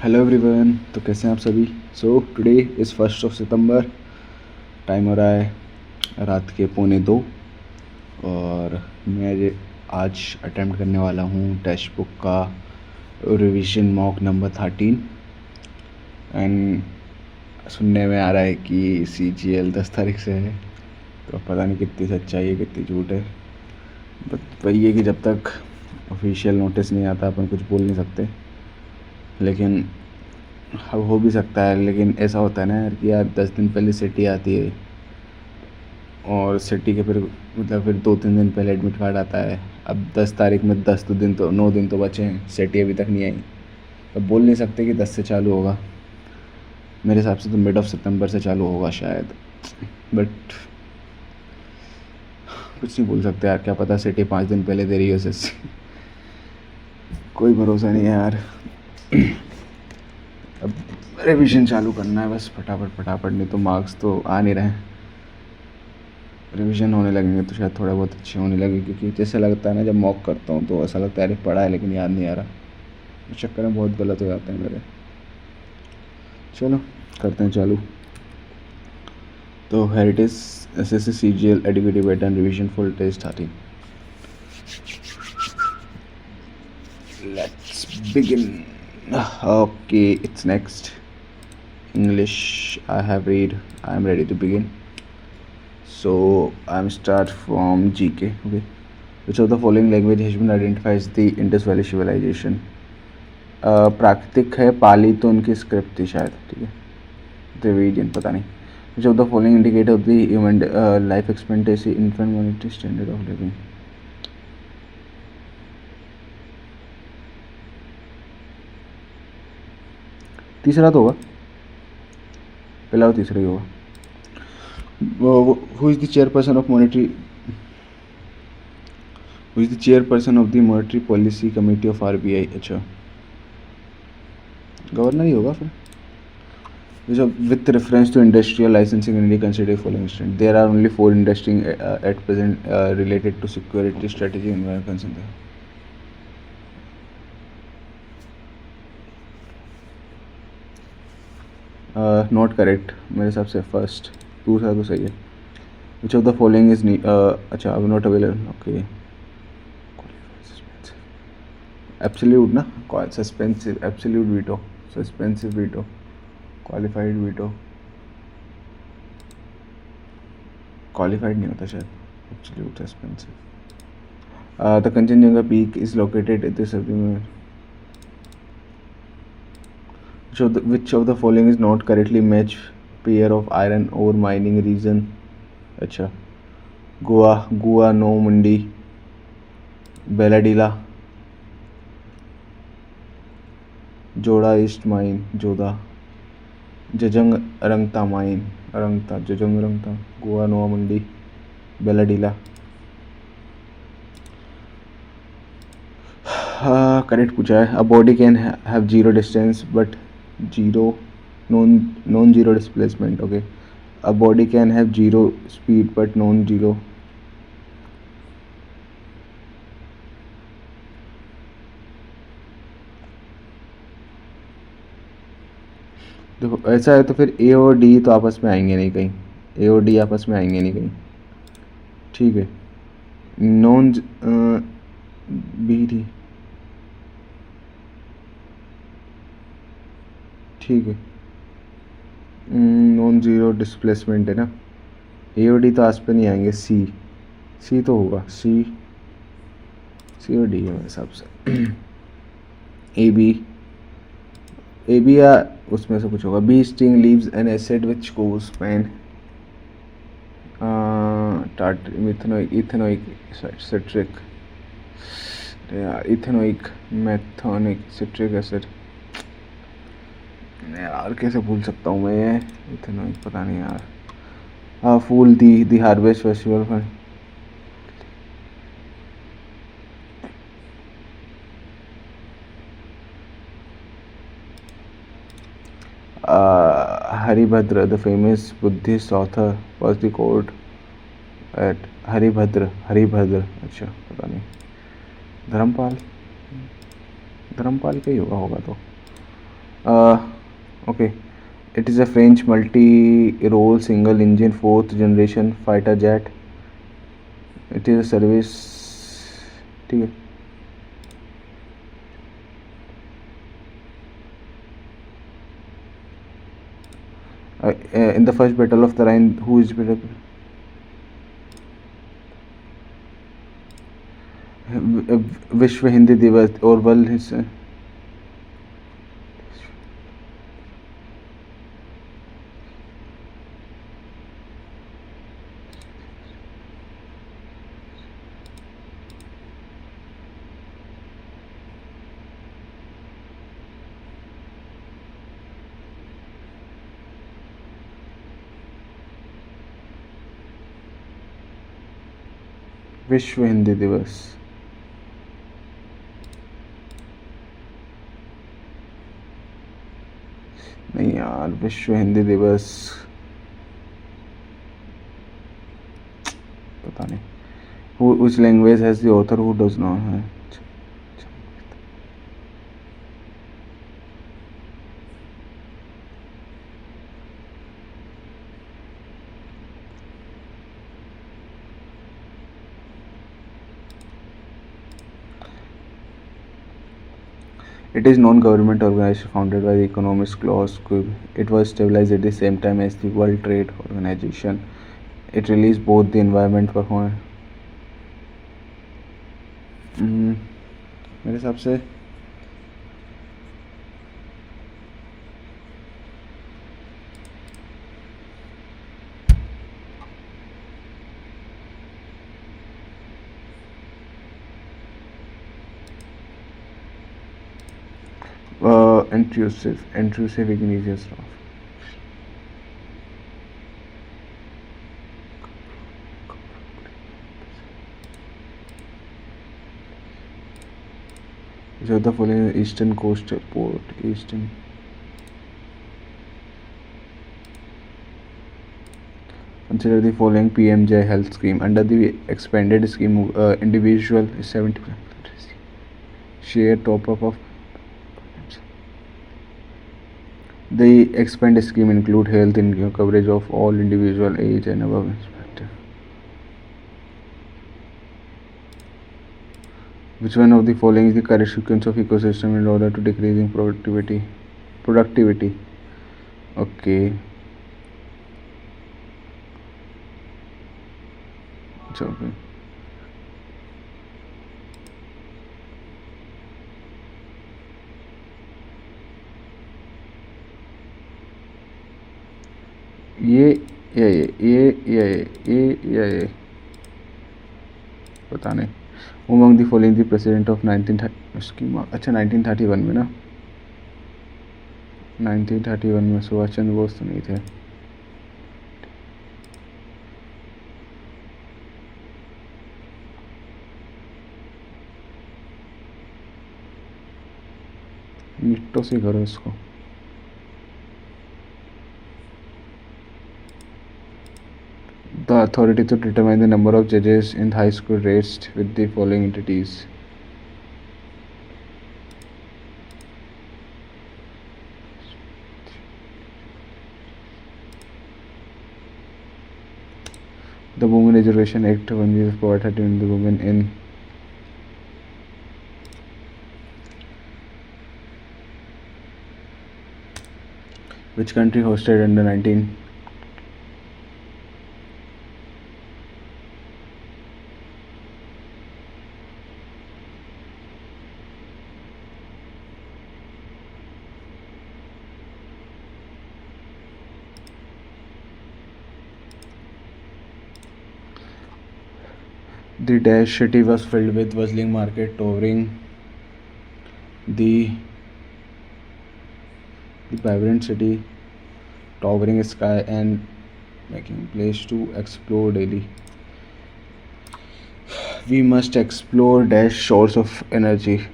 Hello everyone. तो कैसे हैं आप सभी। So today is 1 September. Time हो रहा है रात के 1:45 और मैं आज अटेम्प्ट करने वाला हूँ टेक्स्ट बुक का रिवीजन मॉक नंबर 13। एंड सुनने में आ रहा है कि CGL 10 तारीख से है, तो पता नहीं कितनी सच्चाई है कितनी झूठ है। बट वही है कि जब तक ऑफिशियल नोटिस नहीं आता अपन कुछ बोल नहीं सकते। लेकिन अब हो भी सकता है, लेकिन ऐसा होता है ना यार कि यार 10 दिन पहले सिटी आती है और सिटी के फिर मतलब फिर 2-3 दिन पहले एडमिट कार्ड आता है। अब 10 तारीख में 10 दिन तो 9 दिन तो बचे हैं, सिटी अभी तक नहीं आई। तो बोल नहीं सकते कि 10 से चालू होगा। मेरे हिसाब से तो मिड ऑफ सितंबर से चालू होगा शायद, बट कुछ नहीं बोल सकते यार। क्या पता सिटी 5 दिन पहले दे रही हो कोई भरोसा नहीं है यार। अब रिविजन चालू करना है बस फटाफट फटाफट, नहीं तो मार्क्स तो आ नहीं रहे हैं। रिवीजन होने लगेंगे तो शायद थोड़ा बहुत अच्छे होने लगे, क्योंकि जैसे लगता है ना जब मॉक करता हूँ तो ऐसा लगता है अरे पढ़ा है लेकिन याद नहीं आ रहा। इस चक्कर में बहुत गलत हो जाते हैं मेरे। चलो करते हैं चालू। तो heritage SSC CGL educative pattern revision full test 13। Let's begin. Okay, it's next English. I am ready to begin. So I'm start from GK. Okay. Which of the following language has been identified as the Indus Valley civilization? प्राकृतिक है, पाली तो उनकी script थी शायद, ठीक है। Dravidian पता नहीं। Which of the following indicator of the human life expectancy, infant mortality, standard of living? तीसरा तो होगा, पहला और तीसरा ही होगा। Who is the chairperson of monetary policy committee of RBI? अच्छा, गवर्नर ही होगा फिर। With reference to industrial licensing in India, consider following instance. There are only 4 industries at present related to security, strategy, and environment concern. Not correct मेरे हिसाब से first, दूसरा तो सही है। Which of the following is अच्छा अब not available. Okay. Absolute ना, suspensive, absolute veto, suspensive veto, qualified veto, qualified नहीं होता शायद, absolute suspensive. The Kanchenjunga peak is located at this which of the following is not correctly match pair of iron ore mining region? अच्छा, Goa no मंडी, बेलाडीला, जोड़ा east mine Jodha, जजंग रंगता mine रंगता, जजंग रंगता, गोवा नोआ मंडी, Bailadila. Correct पूछा है। A body can have zero distance but zero non zero displacement. Okay, a body can have zero speed but non zero. देखो ऐसा है तो फिर A और D तो आपस में आएंगे नहीं कहीं, A और D आपस में आएंगे नहीं कहीं, ठीक है। नॉन बी डी, ठीक है। नॉन जीरो डिस्प्लेसमेंट है ना, ए और डी तो आस पे नहीं आएंगे। सी तो होगा, सी और डी है मेरे हिसाब से। ए बी या उसमें से कुछ होगा। Bee sting leaves an acid which cause pain methanoic ethanoic citric यार, इथेनोइक मेथोनिक सिट्रिक एसिड यार, कैसे भूल सकता हूँ मैं ये इथेनोइक, पता नहीं यार। फूल the harvest festival fun, Haribhadra the famous Buddhist author was the court at Haribhadra. अच्छा पता नहीं, धर्मपाल का ही होगा तो। Okay, it is a French multi-role single-engine fourth generation fighter jet. It is a service. ठीक है. In the first battle of the Rhine, who is विश्व हिंदी दिवस और वर्ल्ड विश्व हिंदी दिवस. नहीं यार, विश्व हिंदी दिवस पता नहीं. Which language has the author who does not है. It is non-government organization founded by the economist Klaus Schwab. It was established at the same time as the World Trade Organization. It released both the environment performance. मेरे हिसाब से intrusive igneous rock. Which of the following eastern coastal port? Eastern. Consider the following PMJ health scheme. Under the expanded scheme, individual is 70% share top up of. The expanded scheme include health in coverage of all individual age and above inspector. Which one of the following is the correct sequence of ecosystem in order to decreasing productivity? Okay. It's okay. ये पता नहीं. Among the following the president of 1931 में ना, 1931 में सुभाष चंद्र बोस तो नहीं थे. मिट्टो से करो इसको. The authority to determine the number of judges in high school rests with the following entities. The Women Reservation Act was provided in the women in which country hosted under 19? The dash city was filled with bustling market, towering the vibrant city, towering sky and making place to explore daily. We must explore dash source of energy.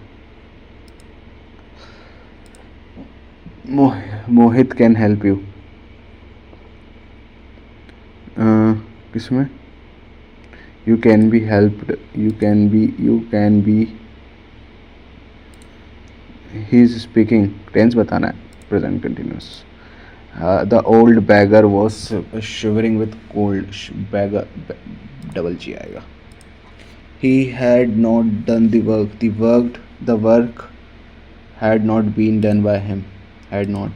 Mohit can help you. किसमें? You can be helped. You can be. He is speaking. Tense बताना है. Present continuous. The old beggar was shivering with cold. Beggar, double G आएगा. He had not done the work. The work had not been done by him. Had not.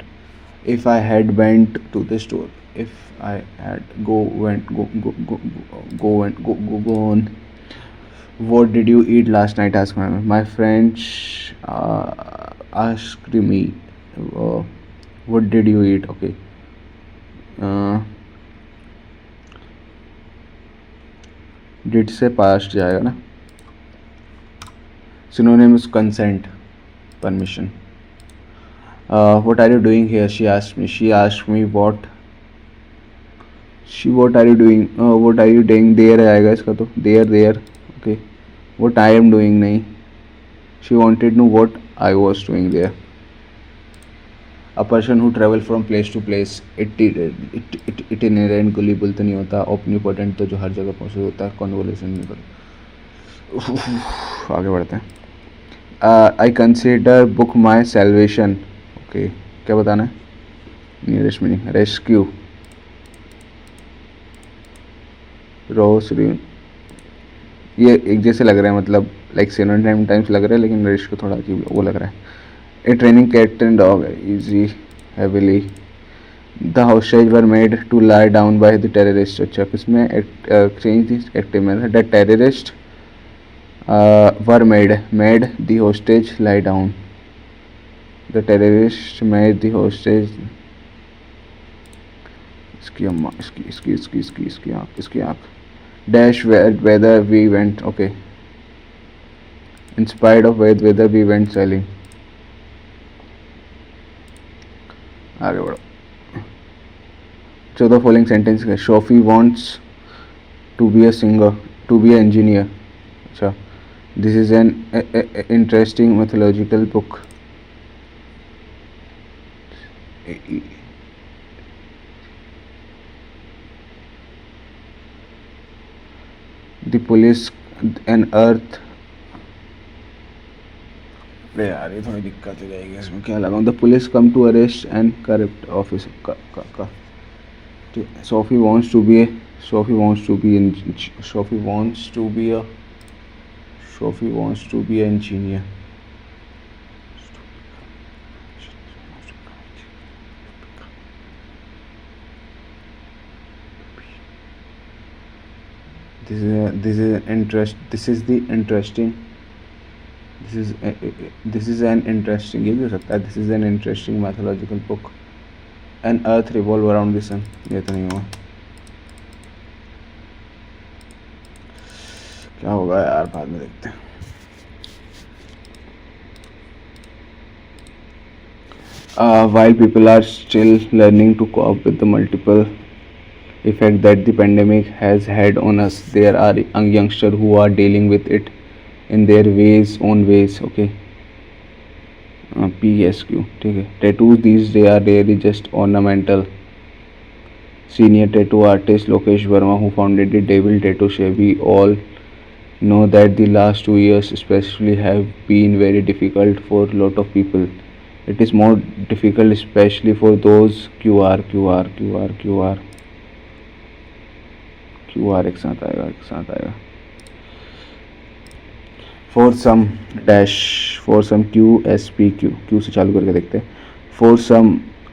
If I had went to the store, if I had go on. What did you eat last night? Asked my friend. Asked me. Uh, what did you eat? Okay. Uh, did से past जाएगा ना. Synonym is consent, permission. What are you doing here? She asked me. She asked me what. What are you doing? What are you doing there? आएगा इसका तो there. Okay. What I am doing नहीं. She wanted to know what I was doing there. A person who travel from place to place. Itinerant को बोलते नहीं होता. Omnipotent तो जो हर जगह पहुँचे होता है. Conversation नहीं कर. आगे बढ़ते हैं. I consider book my salvation. Okay. क्या बताना है? Nearest meaning. Rescue. Rose. ये एक जैसे लग रहे हैं, मतलब लाइक सिनोनिम टाइम्स लग रहे हैं, लेकिन रेश को थोड़ा अजीब वो लग रहा है. A training cat and dog easy heavily. The hostage were made to lie down by the terrorist. अच्छा, किसमें चेंज एक्टिव में the terrorist were made the hostage lie down. The terrorist made the hostage. इसकी अम्मा इसकी आँख. Dash whether we went. Okay. In spite of whether we went sailing. आगे बढ़ो. So the following sentence है. Sophie wants to be a singer, to be an engineer. अच्छा. This is an interesting mythological book. The police unearthed. अरे यार ये थोड़ी दिक्कत हो जाएगी इसमें. क्या लगाऊं? The police come to arrest and corrupt officer. Sophie wants to be an engineer. This is an interesting. ये भी हो सकता है. This is an interesting mythological book. An earth revolve around the sun. ये तो नहीं हुआ. क्या होगा यार, बाद में देखते हैं. While people are still learning to cope with the multiple effect that the pandemic has had on us, there are youngsters who are dealing with it in their own ways. Okay. PSQ. ठीक है. Tattoos these days are really just ornamental. Senior tattoo artist Lokesh Verma, who founded the Devil Tattoo Shop, we all know that the last 2 years especially have been very difficult for a lot of people. It is more difficult especially for those QR एक साथ आएगा. For some Q से चालू करके देखते हैं. For some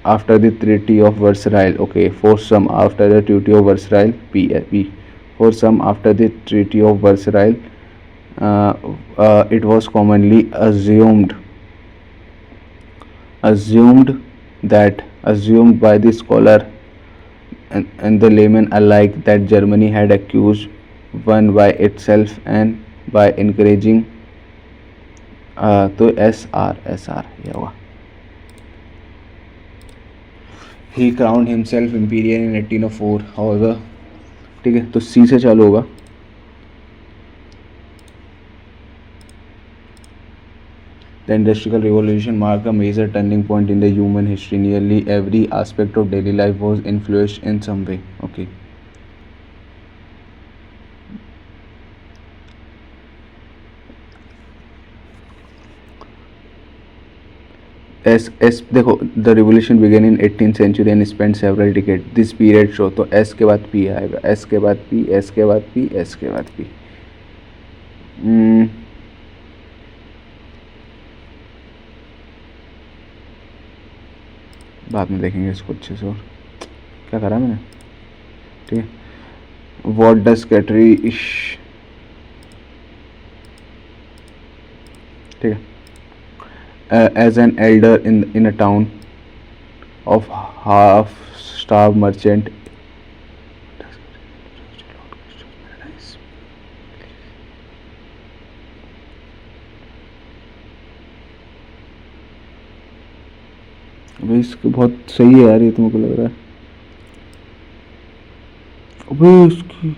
after the Treaty of Versailles. Okay. For some after the Treaty of Versailles. P. For some after the Treaty of Versailles, it was commonly assumed by the scholar and the layman alike that Germany had accused one by itself and by encouraging. तो SR ये होगा. He crowned himself imperial in 1804. However, ठीक है, तो C से चालू होगा. The Industrial Revolution marked a major turning point in the human history. Nearly every aspect of daily life was influenced in some way. Okay. S देखो, the revolution began in 18th century and spend several decade this period show, तो S के बाद P आएगा, S के बाद P, S के बाद P, S के बाद पी। बाद में देखेंगे इसको अच्छे से। और क्या करा मैंने, ठीक है। वॉट डज कैटरी इश, ठीक है। As an elder in a town of half starved merchant अबे इसके बहुत सही है यार, ये तो मुझे लग रहा है। अबे इसकी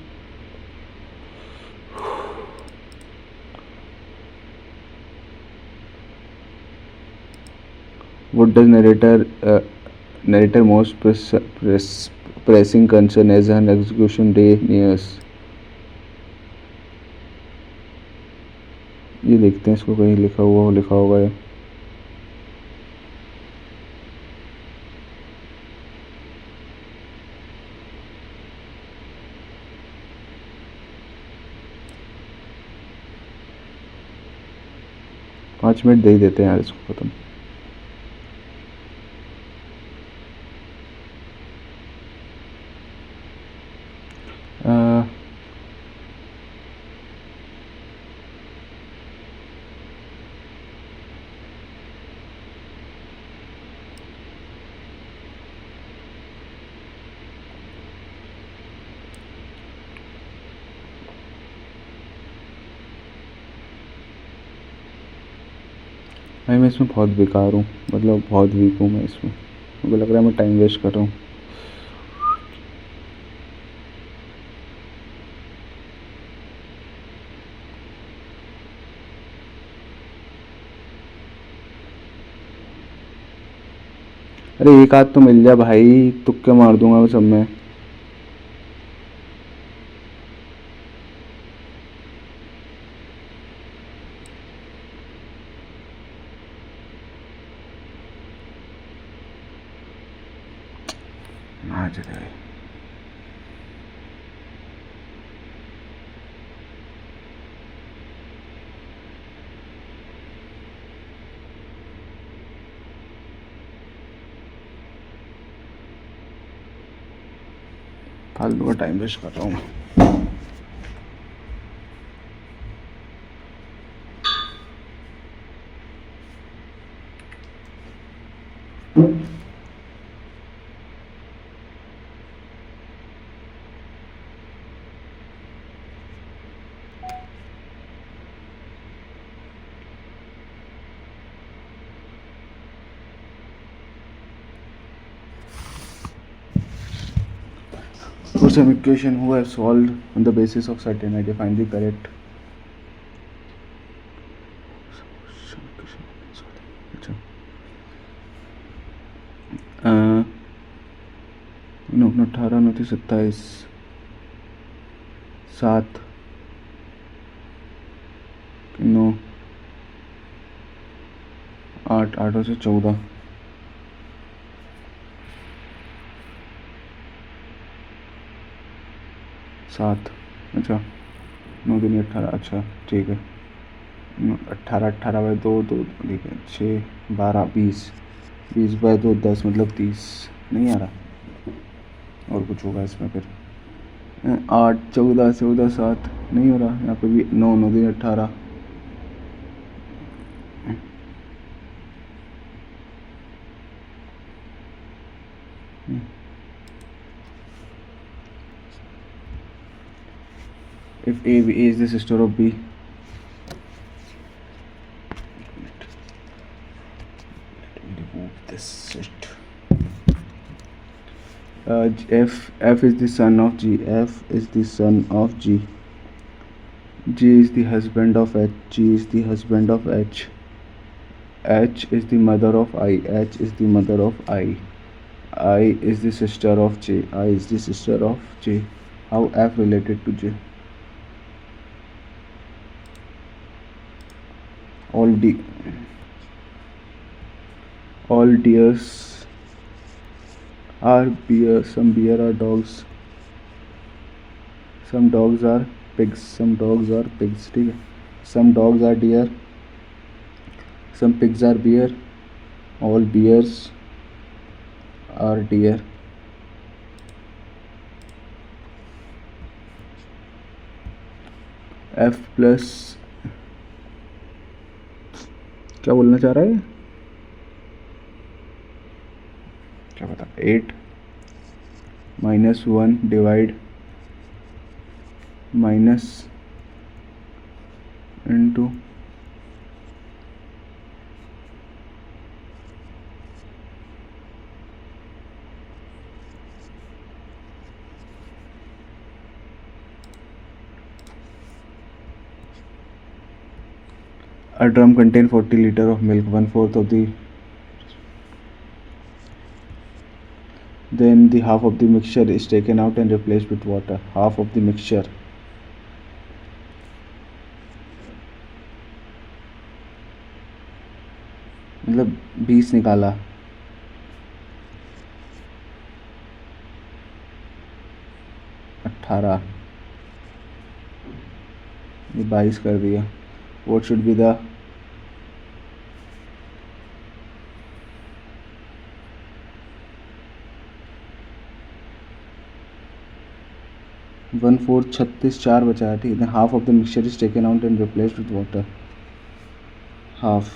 what does narrator most pressing concern as an execution day nears। ये देखते हैं इसको, कहीं लिखा होगा ये। पाँच मिनट दे ही देते हैं यार इसको खत्म। भाई मैं इसमें बहुत बेकार हूँ, मतलब बहुत वीक हूँ मैं इसमें, मुझे लग रहा है मैं टाइम वेस्ट कर रहा हूँ। अरे एक आध तो मिल जाए भाई, तुक्के मार दूंगा मैं सब में। आज फालतू का टाइम वेस्ट कर रहा हूँ। For some equation who have solved on the basis of certainty, find the correct no 18 29 27 7 9 8 8 से 14 7। अच्छा 9 दूनी 18, अच्छा ठीक है। 18 18 बाई 2 2, ठीक है। 6 12 20 20 बाई 2 10, मतलब 30 नहीं आ रहा। और कुछ होगा इसमें फिर। 8 14 14 7 नहीं हो रहा। यहाँ पे भी 9 9 दूनी 18। If A is the sister of B, let me remove this shit. F is the son of G. F is the son of G. G is the husband of H. G is the husband of H. H is the mother of I. H is the mother of I. I is the sister of J. I is the sister of J. How F related to J? All deers are bear. Some bear are dogs. Some dogs are pigs. Some dogs are pigs. ठीक है. Some dogs are deer. Some pigs are bear. All bears are deer. F plus क्या बोलना चाह रहा है, क्या पता. 8 -1 divide minus into A drum contains 40 liters of milk, 1/4 of the. Then the half of the mixture is taken out and replaced with water. Half of the mixture. मतलब 20 निकाला, 18, ये 22 कर दिया. What should be the 1/4 36, 4 बचा है. ठीक है. Half of the mixture is taken out and replaced with water. Half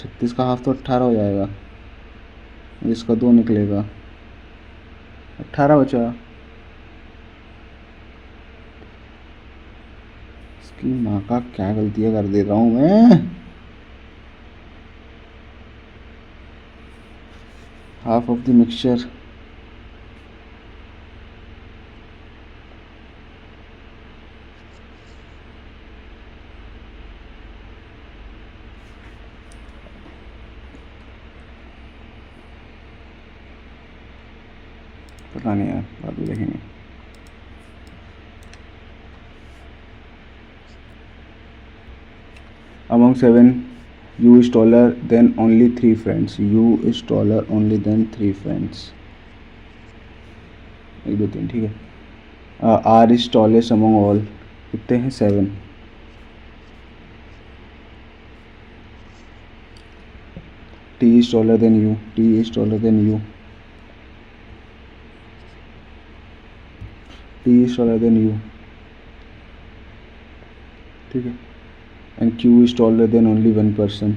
36 का हाफ तो 18 हो जाएगा. इसका 2 निकलेगा, 18 बचा. इसकी माँ का क्या गलतियाँ कर दे रहा हूँ मैं. हाफ ऑफ द मिक्सचर पता नहीं यार, बाद में देखेंगे. Among 7, U is taller than only 3 friends. U is taller only than 3 friends. 1 2 3. ठीक है. R is tallest among all. कितने हैं? 7. T is taller than U. T is taller than U. T is taller than U. ठीक है. And Q is taller than only 1 person.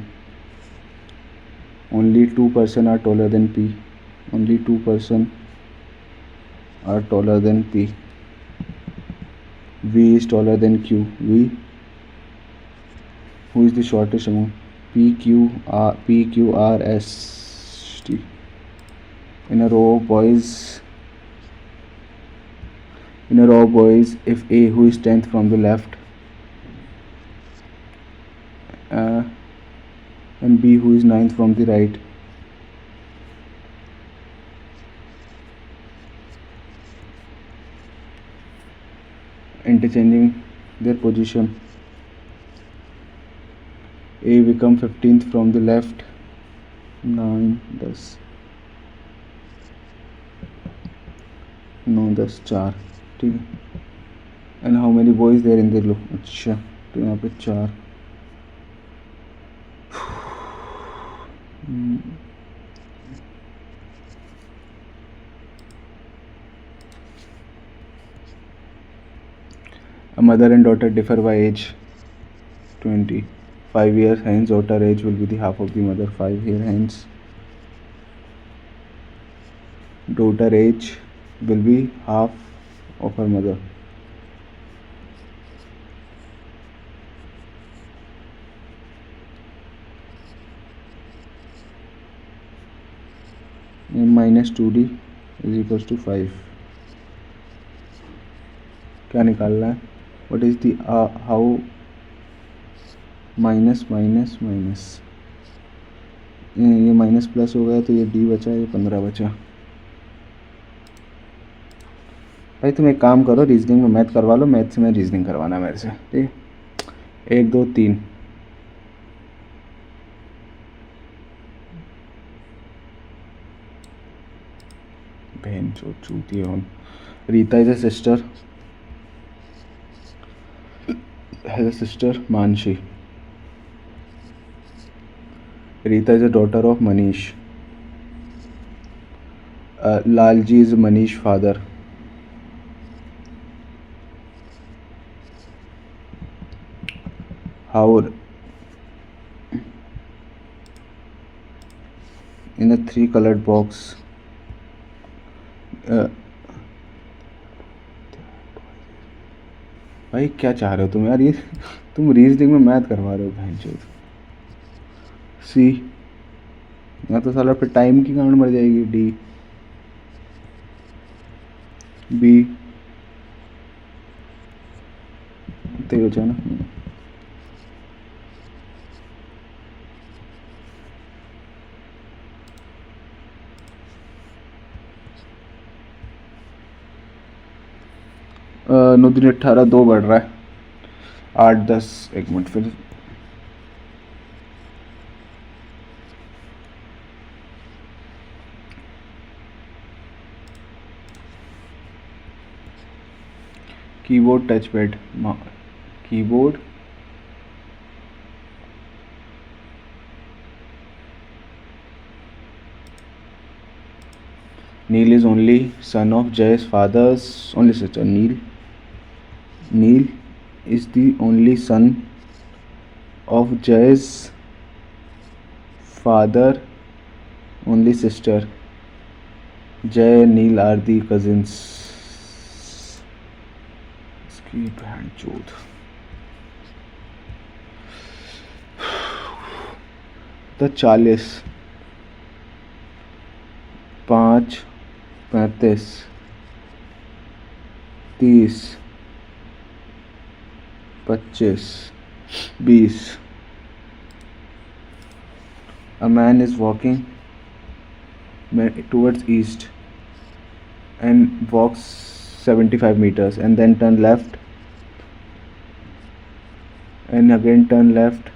Only 2 person are taller than P. Only 2 person are taller than P. V is taller than Q. V. Who is the shortest among P, Q, R, S, T. In a row of boys, if A, who is 10th from the left, and B, who is 9th from the right, interchanging their position, A become 15th from the left. 9 10 9 10 4. ठीक है. And how many boys there in the low. अच्छा, तो यहाँ पे 4. A mother and daughter differ by age. 25 years, hence daughter age will be the half of the mother. 5 years, hence daughter age will be half of her mother. minus 2D is equals to 5. क्या निकालना है? What is the how minus minus minus, ये minus plus हो गया तो ये D बचा, ये 15 बचा. भाई तुम एक काम करो, रीजनिंग में मैथ करवा लो. मैथ से मैं रीजनिंग करवाना है मेरे से. ठीक है. 1 2 3 बहन चूती है। Rita is a sister, has a sister Manshi. Rita is a daughter of Manish. Lalji is Manish's father. How in a 3-colored box. भाई क्या चाह रहे हो तुम यार? ये तुम रीजनिंग में मैथ करवा रहे हो बहन चोद। सी या तो साला फिर टाइम की कारण मर जाएगी। डी बी तेरे हो जाना। नौ दिन 18 2 बढ़ रहा है। 8 10 1 मिनट फिर। Keyboard touch pad keyboard Neil is only son of Jay's father's only sister. Neil is the only son of Jay's father only sister. Jay and Neil are the cousins. इसकी बहन चोद। तो 40 5 35 30 25 20 A man is walking towards east and walks 75 meters and then turn left and again turn left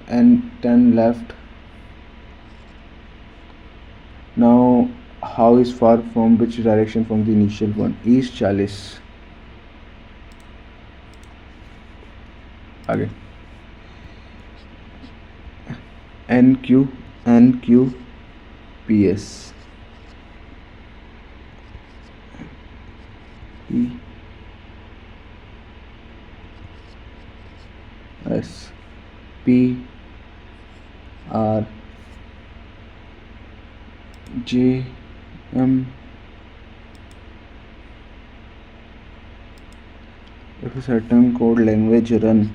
and turn left. Now how is far from which direction from the initial one? East 40. आगे NQ PS S P R J M. If a certain code language run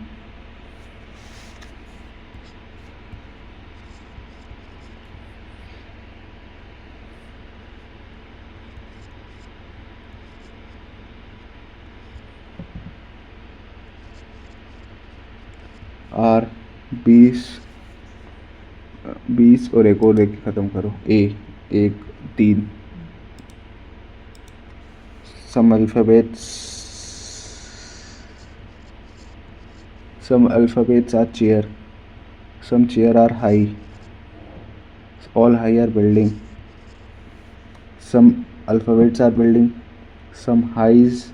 R 20 और एक और देख के ख़त्म करो। A 1 3 some alphabets are chair, some chair are high, all high are building, some alphabets are building, some highs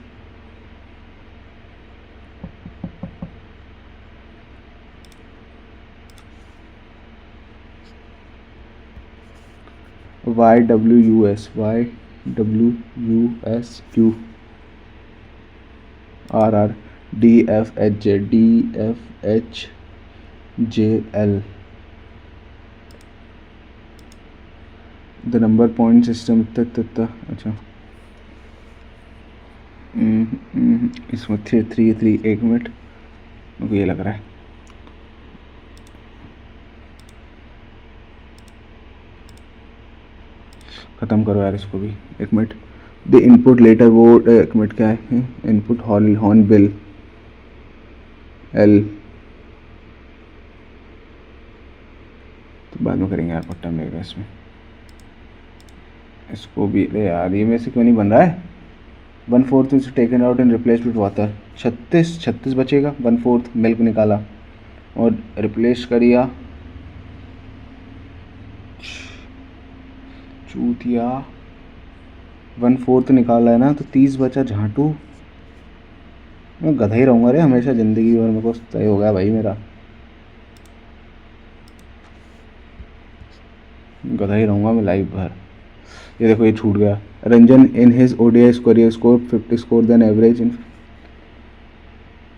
YWUS Q RR DFHJL. The number point system अच्छा इसमें 3 1 minute मुझे ये लग रहा है। ख़त्म करो यार इसको भी। 1 मिनट। द इनपुट लेटर वो 1 मिनट क्या है? इनपुट हॉर्न बिल L तो बाद में करेंगे यार, पट्टा मिलेगा इसमें। इसको भी अरे यार ये में से क्यों नहीं बन रहा है? 1/4 is taken out and replace with water. 36 बचेगा। 1/4 मिल्क निकाला और रिप्लेस करिया चूतिया 1/4 निकाला है ना, तो 30 बचा झांटू। मैं गधा ही रहूँगा रे हमेशा ज़िंदगी भर, मेरे को तय हो गया भाई मेरा, गधा ही रहूँगा मैं लाइफ भर। ये देखो ये छूट गया। Ranjan in his ODI career score 50 score then average in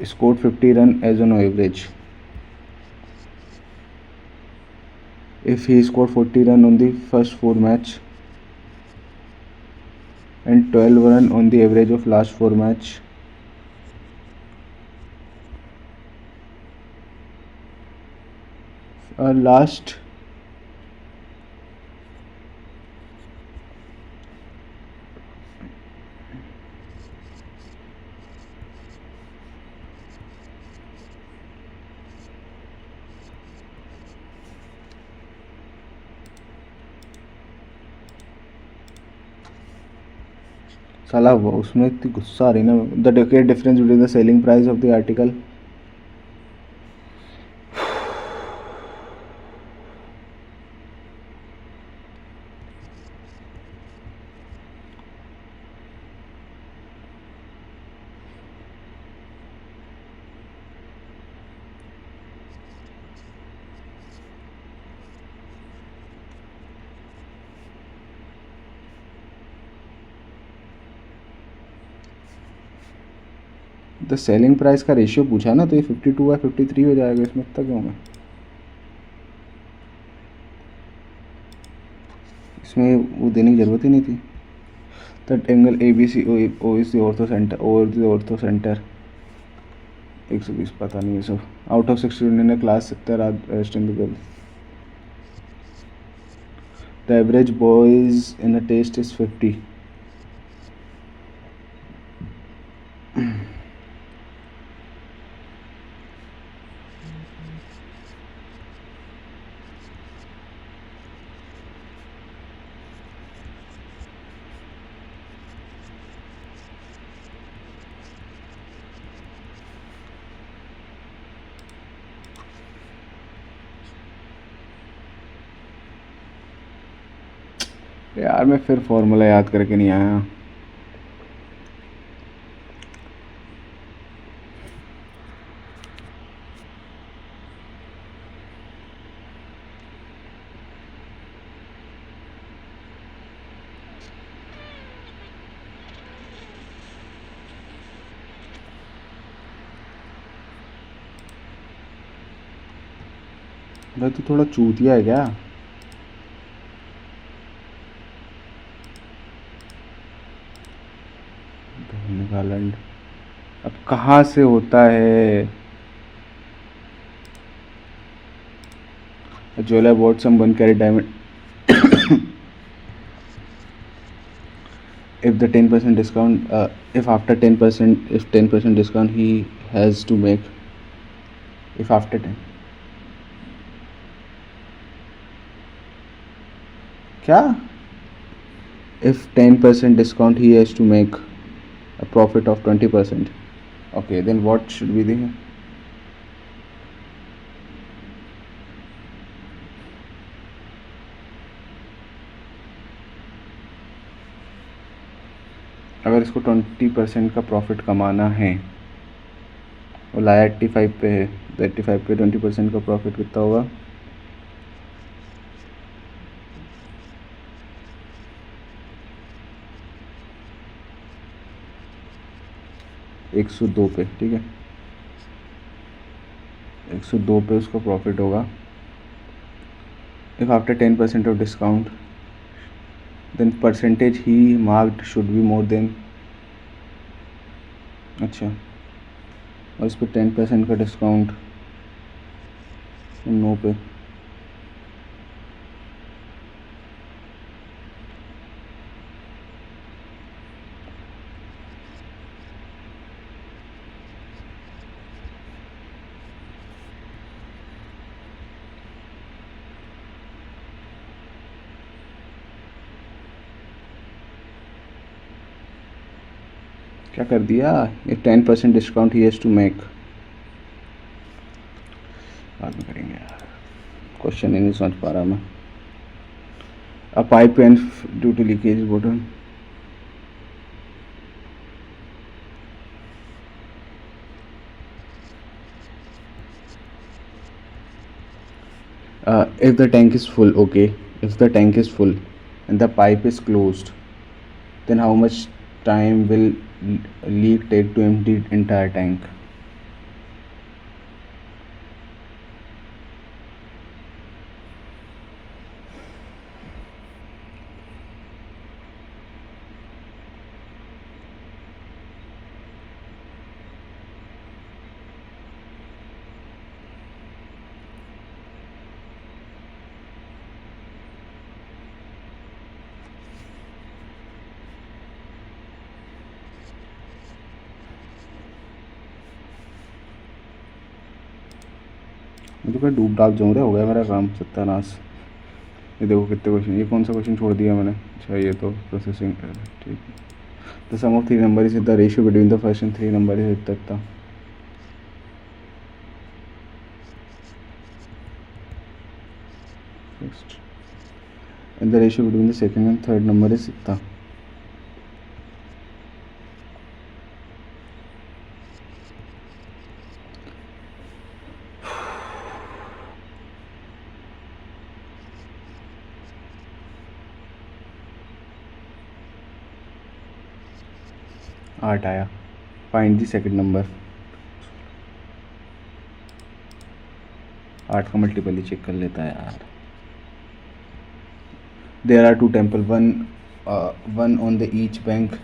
scored 50 run as on average. If he scored 40 run on the first 4 match and 12 run on the average of last 4 match, last साला उसमें इतनी गुस्सा आ रही ना। The decade difference between the selling price of the article, the selling price का ratio पूछा ना, तो ये 52/53 हो जाएगा। इसमें इतना क्यों है, इसमें वो देने की ज़रूरत ही नहीं थी। That angle A B C O is the orthocentre, O is the orthocentre. 120 पता नहीं है सब। Out of 60 in class 70 in the girl. The average boys in a test is 50। यार मैं फिर फॉर्मूला याद करके नहीं आया। भाई तू थोड़ा चूतिया है क्या? गालैंड अब कहाँ से होता है? Jola bought some 1 carat diamond. If the 10% discount, if after 10%, if 10% discount he has to make, if after 10, क्या? If 10% discount he has to make a profit of 20%. Okay, then what should be the, अगर इसको 20% का profit कमाना है, वो लाया 85 पे है, तो 85 पे 20% का प्रॉफिट कितना होगा? 102 पे, ठीक है। 102 पे उसका प्रॉफिट होगा। If after 10% of discount then percentage he marked should be more than, अच्छा, और इस पर 10% का डिस्काउंट 9 पे, क्या कर दिया? ये 10% discount he has to make, बाद में करेंगे यार, क्वेश्चन ही नहीं समझ पा रहा मैं। A pipe ends due to leakage bottom. If the tank is full, okay. If the tank is full and the pipe is closed, then how much time will leak take to empty entire tank? मुझे कोई डूब डाल जाऊँ रे, हो गया मेरा काम सत्यानाश। ये देखो कितने क्वेश्चन, ये कौन सा क्वेश्चन छोड़ दिया मैंने? अच्छा ये तो प्रोसेसिंग, ठीक है। The sum of three number is the ratio between the first and three number is इतना। First and the ratio between the second and third number is इतना। आठ आया। Find the second number. 8 का multiple ही check कर लेता है यार। There are 2 temple, one on the each bank.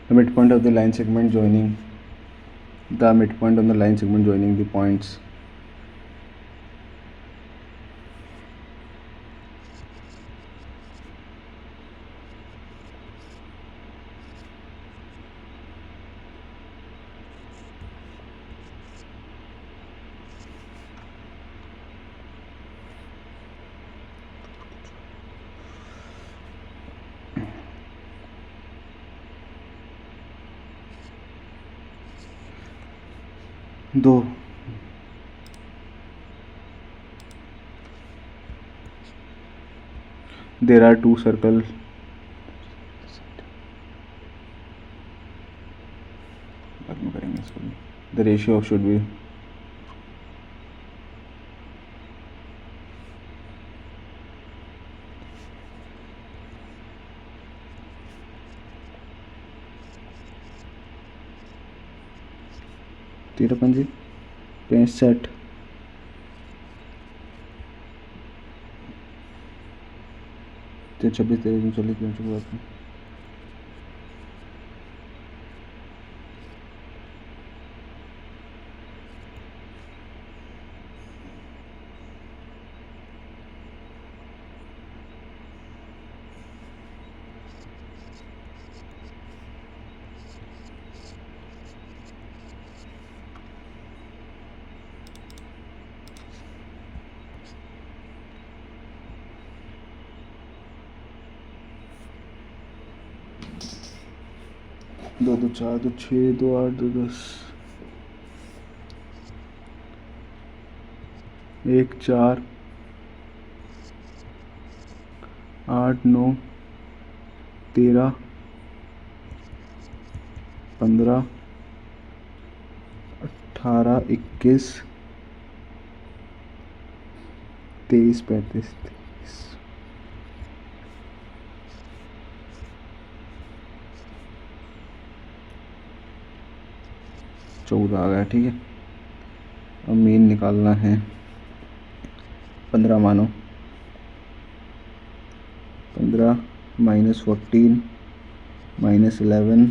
The midpoint of the line segment joining the midpoint on the line segment joining the points दो। There are two circles. बाद में करेंगे इसको भी। The ratio of should be तेरह पंजी 65 26 23 39 40 50 50। दो दो चार, दो छः, दो आठ, दो 10, एक 4, 8 9, 13, 15, 18, 21, 23, 35, 14 आ गया। ठीक है, अब मीन निकालना है। 15 मानो, 15 -14 -11,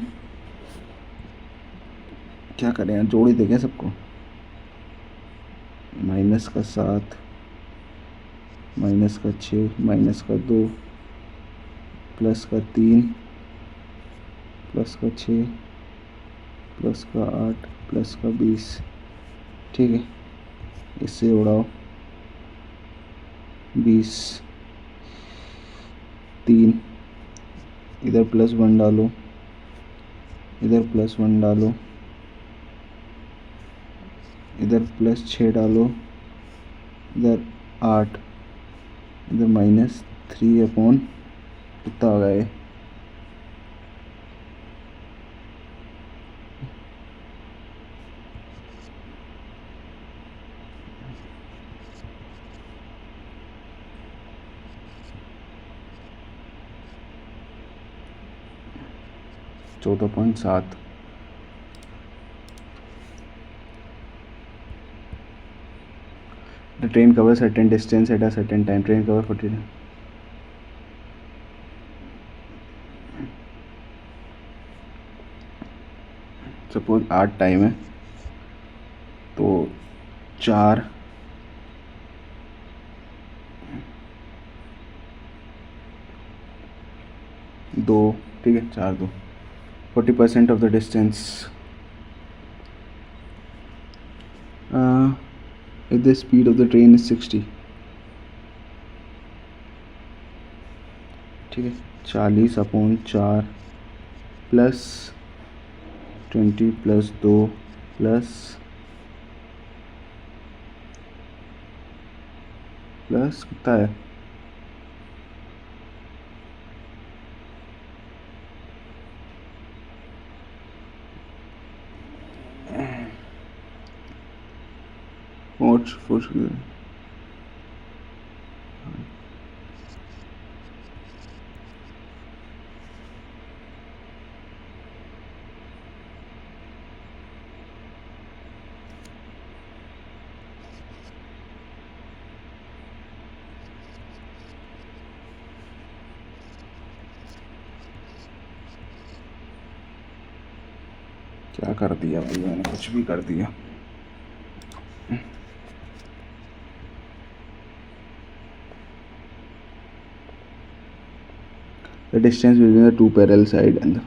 क्या करें यार, जोड़ ही देखें सबको। माइनस का 7, माइनस का 6, माइनस का 2, प्लस का 3, प्लस का 6, प्लस का 8, प्लस का 20। ठीक है, इससे उड़ाओ 20, 3, इधर +1 डालो, इधर +1 डालो, इधर +6 डालो, इधर 8, इधर -3 अपॉन कितना आ गया, 14.7। The train covers certain distance at a certain time. Train cover 40। Suppose 8 time है तो 4, 2, ठीक है, 4 2, 40% of the distance. if the speed of the train is 60। ठीक है, 40/4 प्लस 20 प्लस 2 प्लस कितना है, क्या कर दिया भाई मैंने, कुछ भी कर दिया। The distance between the two parallel side and the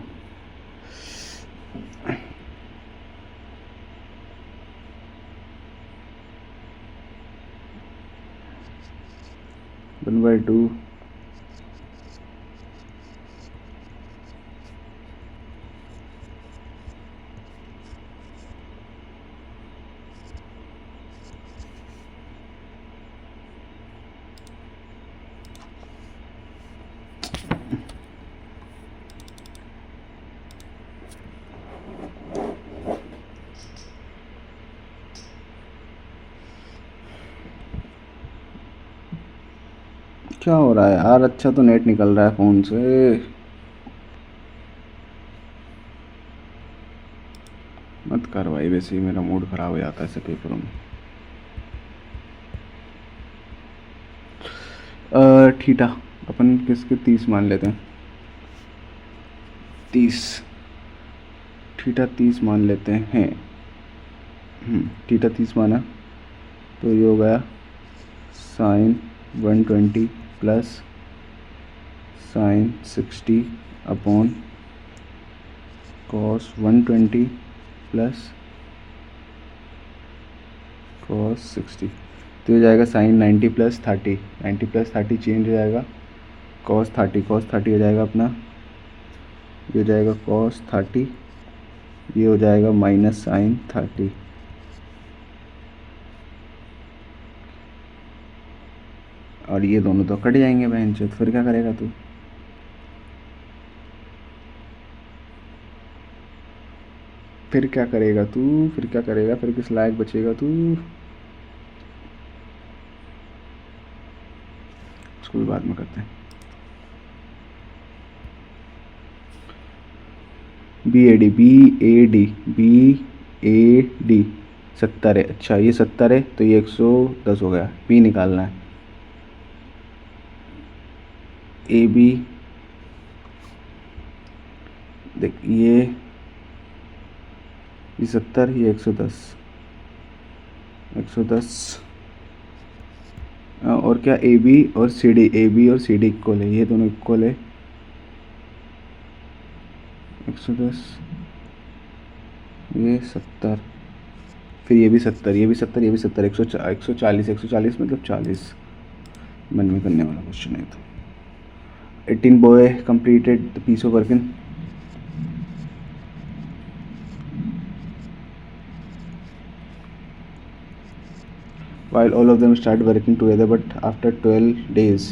1/2 क्या हो रहा है यार, अच्छा तो नेट निकल रहा है फ़ोन से। मत कर भाई, वैसे ही मेरा मूड ख़राब हो जाता है ऐसे पेपरों में। थीटा अपन किसके 30 मान लेते हैं, 30, थीटा 30 मान लेते हैं। थीटा 30 माना तो ये हो गया sin 120 plus sin 60 upon cos 120 plus cos 60। तो ये जाएगा sin 90 प्लस 30, 90 प्लस 30 चेंज हो जाएगा cos 30 हो जाएगा अपना, ये हो जाएगा cos 30 ये हो जाएगा -sin 30। और ये दोनों तो कट जाएंगे बहन चोद, फिर क्या करेगा तू? फिर क्या करेगा तू? फिर क्या करेगा? फिर किस लायक बचेगा तू? उसको भी बाद में करते हैं। बी ए डी 70 है। अच्छा ये 70 है तो ये 110 हो गया। बी निकालना है। ए बी, देख ये 70, ये 110, 110। और क्या, ए बी और सी डी इक्वल है, ये दोनों इक्वल है। 110, ये 70, फिर ये भी 70, ये भी 70, ये भी 70, 140, 140 मतलब 40। मन में करने वाला क्वेश्चन है तो। 18 boy completed the piece of work in while all of them start working together but after 12 days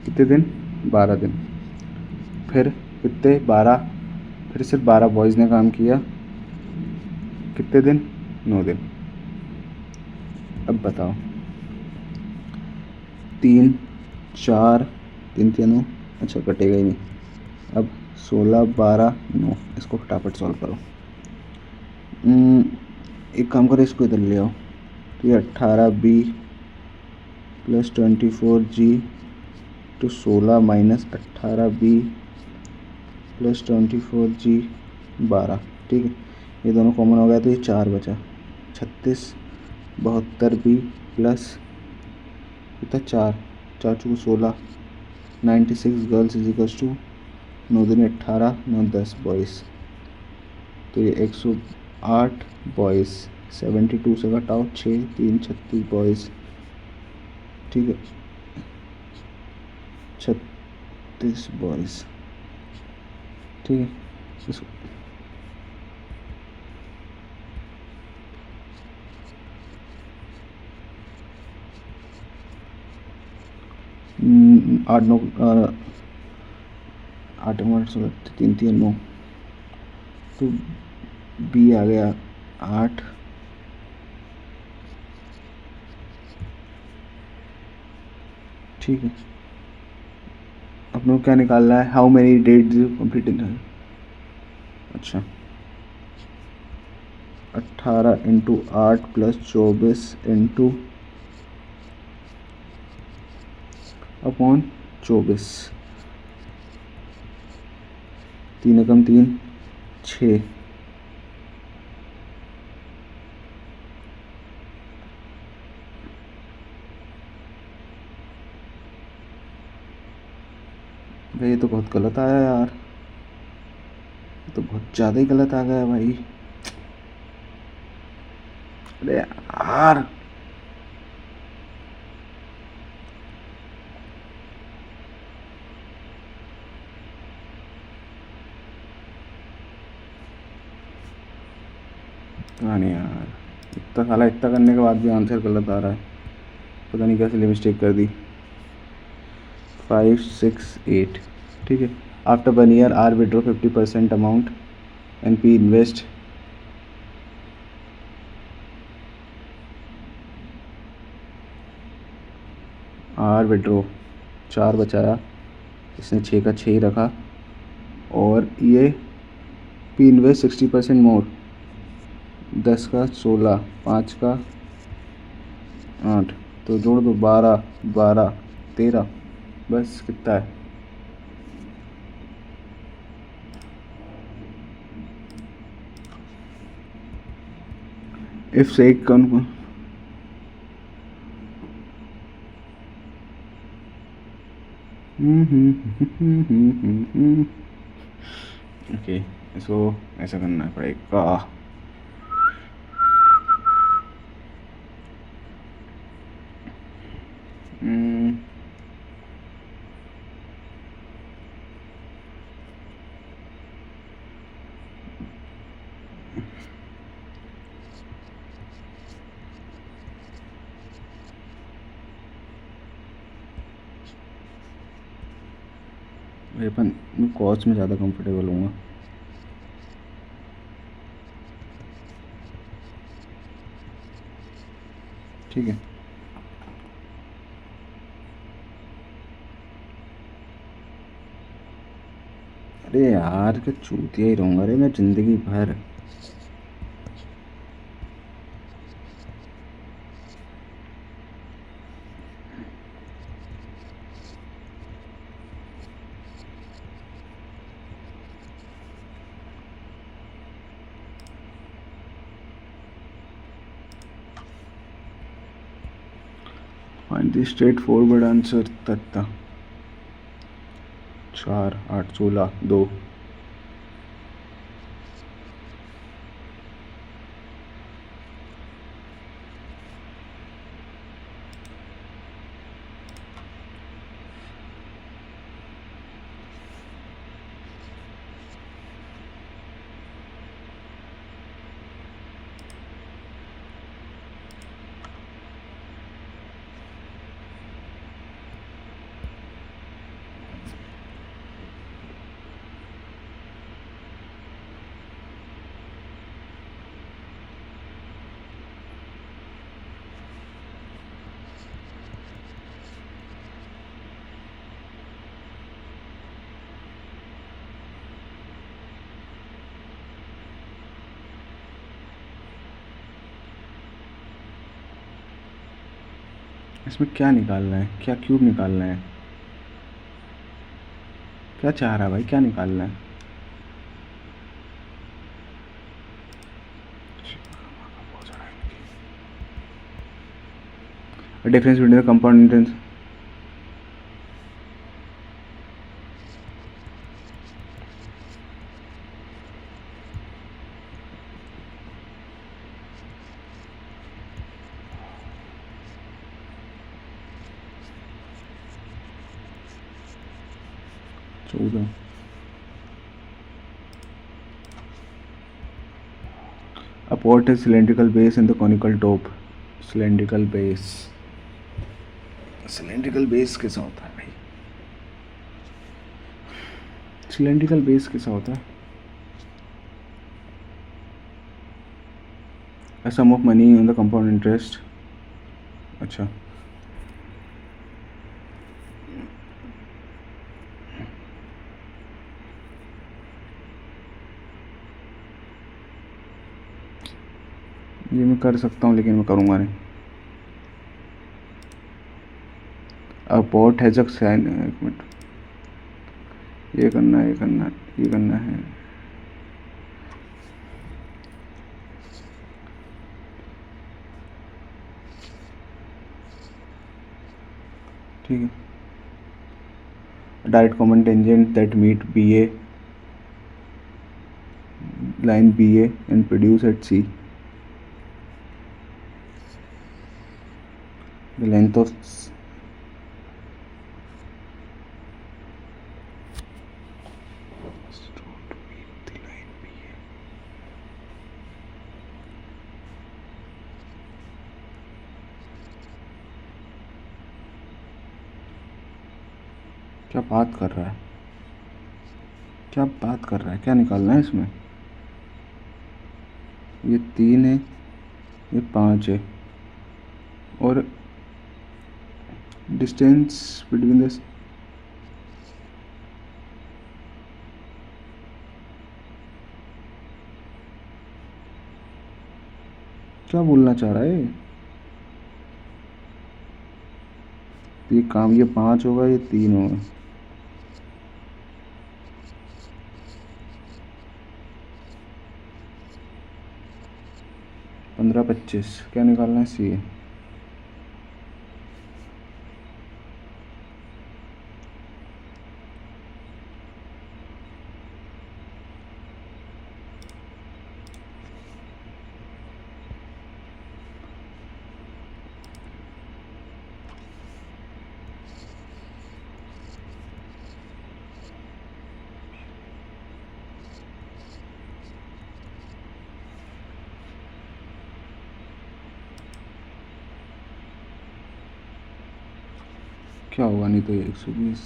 कितने दिन? 12 दिन। फिर कितने? 12। फिर सिर्फ 12 बॉयज़ ने काम किया। कितने दिन? 9 दिन। अब बताओ। 3 4 3 3 9, अच्छा कटेगा ही नहीं। अब 16 12 9, इसको फटाफट सॉल्व करो। एक काम करो, इसको इधर ले आओ। तो ये 18B प्लस 24G तो 16 माइनस 18B प्लस 24G 12। ठीक है, ये दोनों कॉमन हो गया तो ये 4 बचा। 36 72B प्लस कितना? 4 4 चौको 16, 96 गर्ल्स इज इक्वल्स टू 9 दूनी 18 9 10 बॉयज़। तो ये 108 बॉयज़। 72 से घटाओ 6 3 36 बॉयज़। ठीक है, 36 बॉयज़। ठीक है, इसको 8 9 8 9 3 3 9 तो बी आ गया 8। ठीक है, अपनों को क्या निकालना है? How many days complete in. अच्छा 18 इंटू 8 प्लस 24 इंटू अपॉन 24। 3 एकम 3 6। भाई ये तो बहुत गलत आया यार, ये तो बहुत ज़्यादा ही गलत आ गया भाई। अरे यार पता नहीं यार, इतना साला इतना करने के बाद भी आंसर गलत आ रहा है। पता नहीं कैसे मिस्टेक कर दी। 5 6 8। ठीक है, after 1 year R withdraw 50% amount and P invest. R withdraw 4 बचाया, इसने 6 का 6 ही रखा। और ये पी इन्वेस्ट 60% मोर, 10 का 16, 5 का 8, तो जोड़ दो 12 12 13, बस कितना है? इफ से एक कौन कौन ओके, इसको ऐसा करना पड़ेगा। भाई अपन कॉस्ट में ज़्यादा कंफर्टेबल हूँगा। ठीक है। अरे यार क्या चूतिया ही रहूँगा रे मैं ज़िंदगी भर। Find the straightforward answer तत्ता 4 8 16 2। इसमें क्या निकालना है, क्या क्यूब निकालना है, क्या चाह रहा है भाई, क्या निकालना है? Difference between the compound intense. A pot has cylindrical base and the conical top. Cylindrical base, cylindrical base कैसा होता है भाई? सिलेंड्रिकल बेस कैसा होता है? A sum of money on the compound interest. अच्छा, ये मैं कर सकता हूँ लेकिन मैं करूँगा नहीं। अब पोर्ट हैज अ साइन, एक मिनट, ये करना है, ये करना है, ये करना है। ठीक है। Direct common tangent that meet B A line BA and produce at C. The length of क्या बात कर रहा है, क्या बात कर रहा है, क्या निकालना है इसमें? ये 3 है, ये 5 है, और डिस्टेंस बिटवीन दिस, क्या बोलना चाह रहा है? ये काम, ये 5 होगा, ये 3 होगा। पंद्रह 25, क्या निकालना है? सी। क्या होगा, नहीं तो ये 120।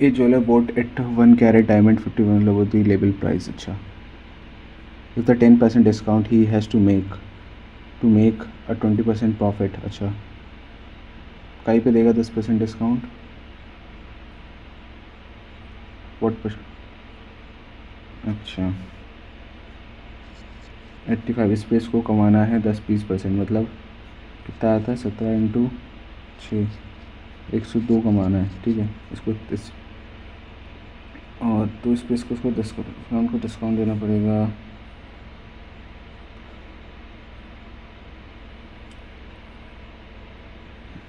A jeweller bought at 1 carat diamond 51 लोगों दी लेबल प्राइस। अच्छा, with the 10% discount he has to make a 20% profit. अच्छा, कहीं पे देगा 10% डिस्काउंट? व्हाट पर? अच्छा, 85 इस पे इसको कमाना है 10-20%, मतलब कितना आता है? 17 इंटू 6, 102 कमाना है। ठीक है, इसको इस और तो इस पे इसको 10% को डिस्काउंट देना पड़ेगा।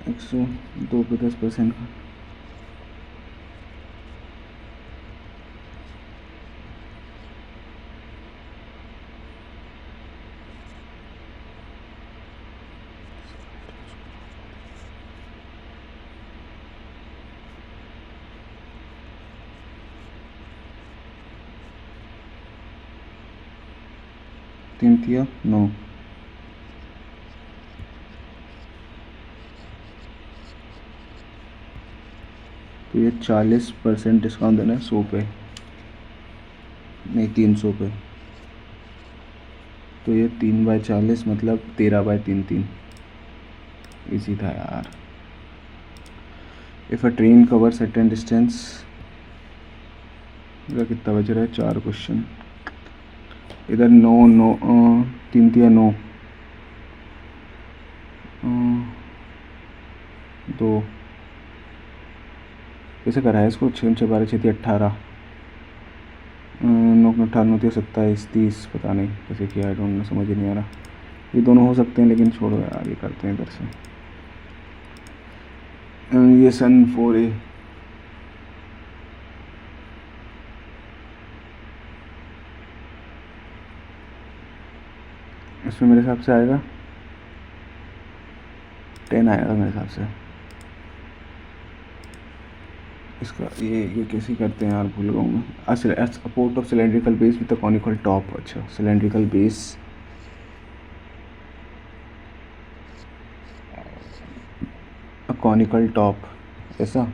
एक सौ दो पे 10% का 3×9। तो ये 40% डिस्काउंट देना है 100 पे, नहीं 300 पे। तो ये 3/40 मतलब 13/3। इजी था यार। If a train cover certain distance, इधर कितना बच रहा है? 4 क्वेश्चन। इधर 9 3×9 2। कैसे करा है इसको? 6×12 = 18, 9×18 = 27, 30, पता नहीं कैसे किया, आई डोंट नो, समझ ही नहीं आ रहा। ये दोनों हो सकते हैं लेकिन छोड़ो यार, ये करते हैं इधर से। ये सन 4A। इसमें मेरे हिसाब से आएगा 10 आएगा मेरे हिसाब से। इसका ये कैसे करते हैं यार, भूल गया हूँ मैं। Port of cylindrical base with the conical top. अच्छा, सिलेंड्रिकल बेस कॉनिकल टॉप, ऐसा।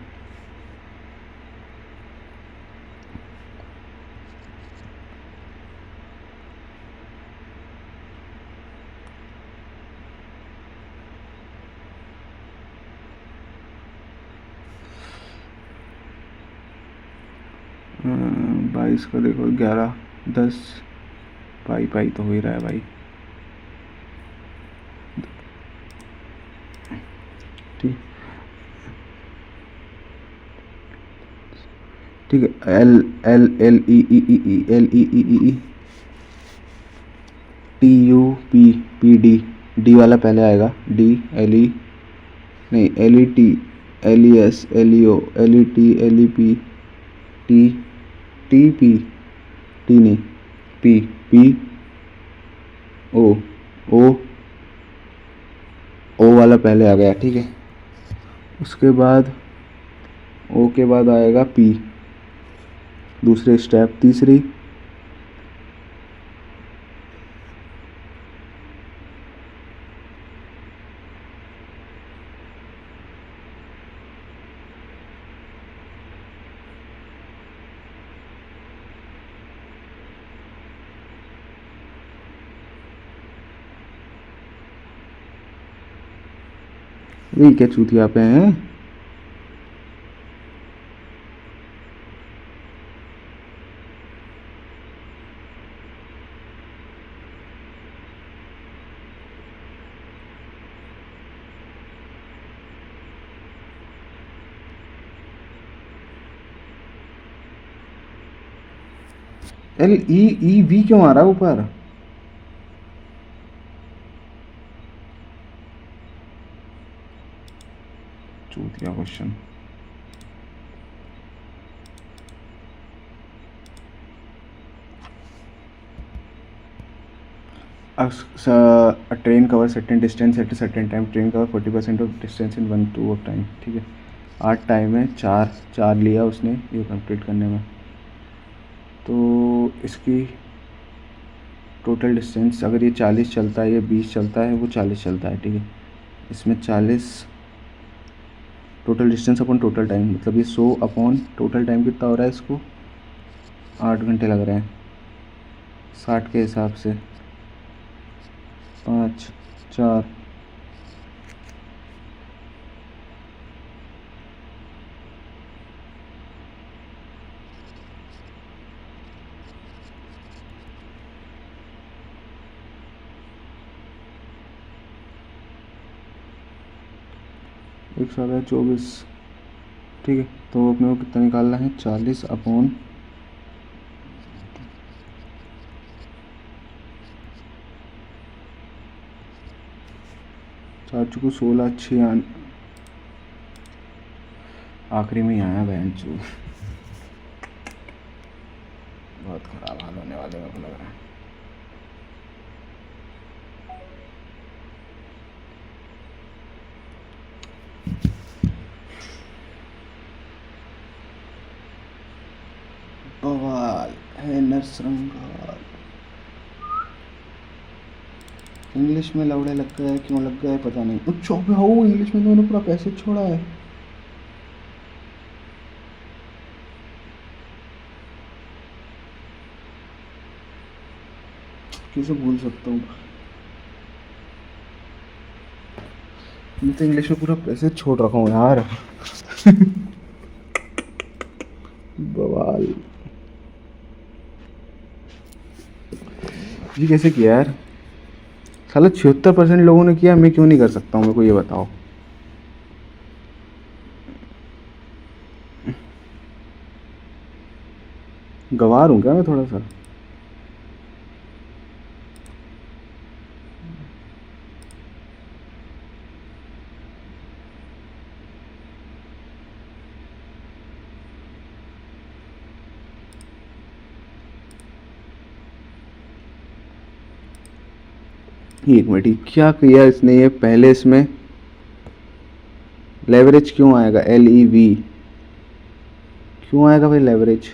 बाईस का देखो, 11, 10 पाई तो हो ही रहा है भाई। ठीक ठीक है। L TUPPD, डी वाला पहले आएगा। DLE, नहीं LET, LES, LEO, LET, LEP, TP, T नहीं, P O O O वाला पहले आ गया। ठीक है, उसके बाद O के बाद आएगा P, दूसरे स्टेप, तीसरी ये क्या चूतिया पे हैं? LEEV क्यों आ रहा है ऊपर? चूतिया question. A train covers certain distance at a certain time. Train cover 40% of distance in 1/2 of time। ठीक है, 8 टाइम है, 4 4 लिया उसने ये कंप्लीट करने में। तो इसकी टोटल डिस्टेंस अगर ये 40 चलता है, ये 20 चलता है, वो 40 चलता है, ठीक है। इसमें 40 total distance upon total time, मतलब ये 100 अपॉन टोटल टाइम कितना हो रहा है इसको, 8 घंटे लग रहे हैं 60 के हिसाब से। 5 4 124, ठीक है। तो अपने को कितना निकालना है, 40 अपॉन 4 चुको 16 6 आखिरी में ही आया बहन चू, बहुत ख़राब हाल होने वाले मेरे को लग रहा है। बवाल है नरसंहार। इंग्लिश में लौड़े लग गए, क्यों लग गए पता नहीं। अच्छा हो, इंग्लिश में तो मैंने पूरा पैसे छोड़ा है। कैसे भूल सकता हूँ, मैं तो इंग्लिश में पूरा पैसे छोड़ रखा हूँ यार। बवाल, ये कैसे किया यार साला, 76% लोगों ने किया, मैं क्यों नहीं कर सकता हूँ, मेरे को ये बताओ। गवार हूँ क्या मैं थोड़ा सा। एक मिनट, ये क्या किया इसने, ये पहले इसमें लेवरेज क्यों आएगा, LEV क्यों आएगा भाई लेवरेज।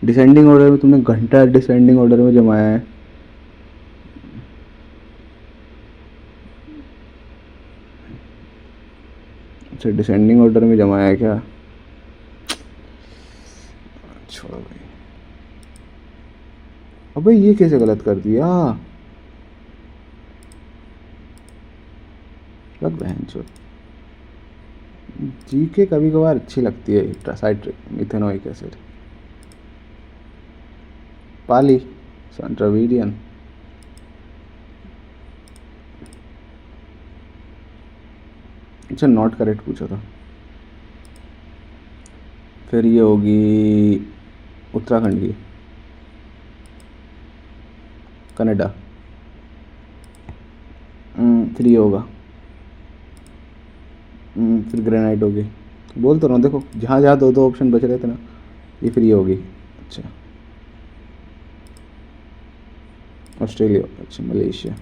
डिसेंडिंग ऑर्डर में तुमने घंटा डिसेंडिंग ऑर्डर में जमाया है। अच्छा डिसेंडिंग ऑर्डर में जमाया है क्या, छोड़ो भाई। अबे ये कैसे गलत कर दिया, लग बहन चो। जीके कभी कभार अच्छी लगती है, साइट्रिक मिथेनोइक एसिड, पाली संट्रावीडियन। अच्छा नॉट करेक्ट पूछा था। फिर ये होगी उत्तराखंड की, कनाडा। फिर ये होगा, फिर ग्रेनाइट होगी। बोल तो रहा हूँ, देखो जहाँ जहाँ दो दो ऑप्शन बच रहे थे ना, ये फिर ये होगी। अच्छा ऑस्ट्रेलिया, अच्छा मलेशिया।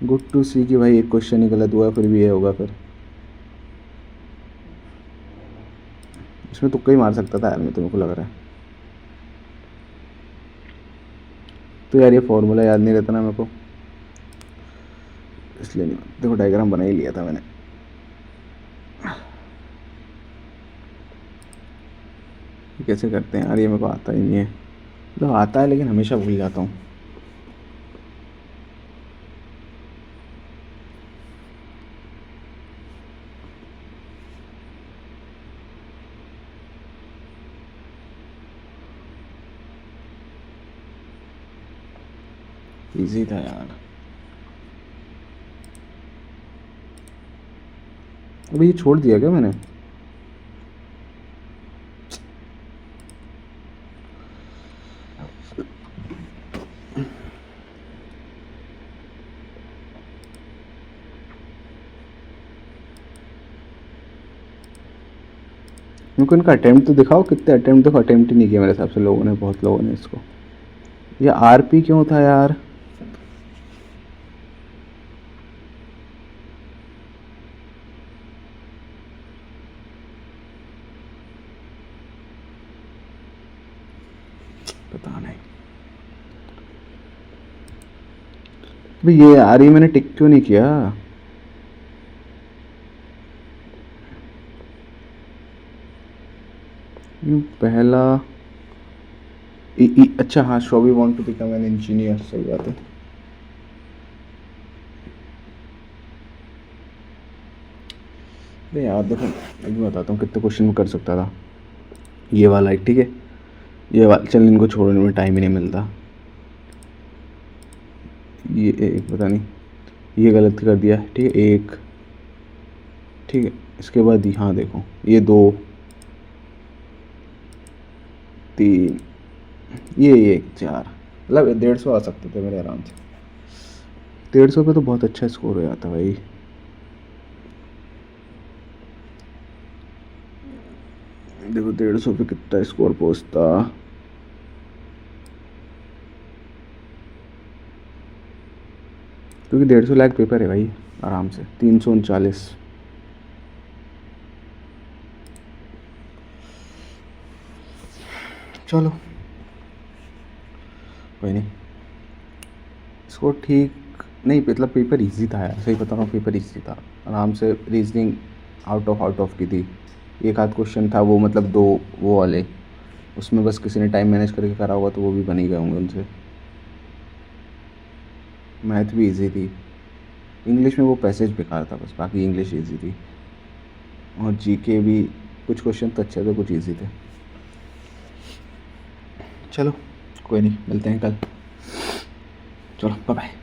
गुड टू सी कि भाई एक क्वेश्चन ही गलत हुआ, फिर भी ये होगा। फिर इसमें तुक्का ही मार सकता था यार मैं, तो मेरे को लग रहा है। तो यार ये फॉर्मूला याद नहीं रहता ना मेरे को, इसलिए नहीं। देखो डायग्राम बना ही लिया था मैंने। कैसे करते हैं यार, ये मेरे को आता ही नहीं है। मतलब आता है लेकिन हमेशा भूल जाता हूँ। इजी था यार। अभी ये छोड़ दिया क्या मैंने, क्योंकि इनका अटेम्प्ट तो दिखाओ, कितने अटेम्प्ट, देखो अटेम्प्ट ही नहीं किया मेरे हिसाब से लोगों ने, बहुत लोगों ने इसको। ये RP क्यों था यार, भाई ये आ रही, मैंने टिक क्यों नहीं किया? पहला अच्छा हाँ, Shobhi want to become an engineer, सही बात है। नहीं यार देखो, मैं बताता हूँ कितने क्वेश्चन में कर सकता था। ये वाला है ठीक है, ये वाला चल, इनको छोड़ने में टाइम ही नहीं मिलता। ये एक पता नहीं, ये गलत कर दिया ठीक है, एक ठीक है। इसके बाद यहाँ देखो, ये दो, तीन, ये एक, चार, मतलब 150 आ सकते थे मेरे आराम से। 150 पे तो बहुत अच्छा स्कोर हो जाता भाई। देखो 150 पे कितना स्कोर पहुंचता। क्योंकि 150 लाख पेपर है भाई, आराम से 339। चलो कोई नहीं, स्कोर ठीक नहीं, मतलब पेपर इजी था यार, सही बता रहा हूँ, पेपर इजी था। आराम से रीजनिंग आउट ऑफ की थी। एक आध क्वेश्चन था वो, मतलब दो वो वाले, उसमें बस किसी ने टाइम मैनेज करके करा होगा तो वो भी बन ही गए होंगे उनसे। मैथ भी इजी थी। इंग्लिश में वो पैसेज बेकार था बस, बाकी इंग्लिश इजी थी। और जीके भी कुछ क्वेश्चन तो अच्छे थे, कुछ इजी थे। चलो कोई नहीं, मिलते हैं कल। चलो बाय बाय।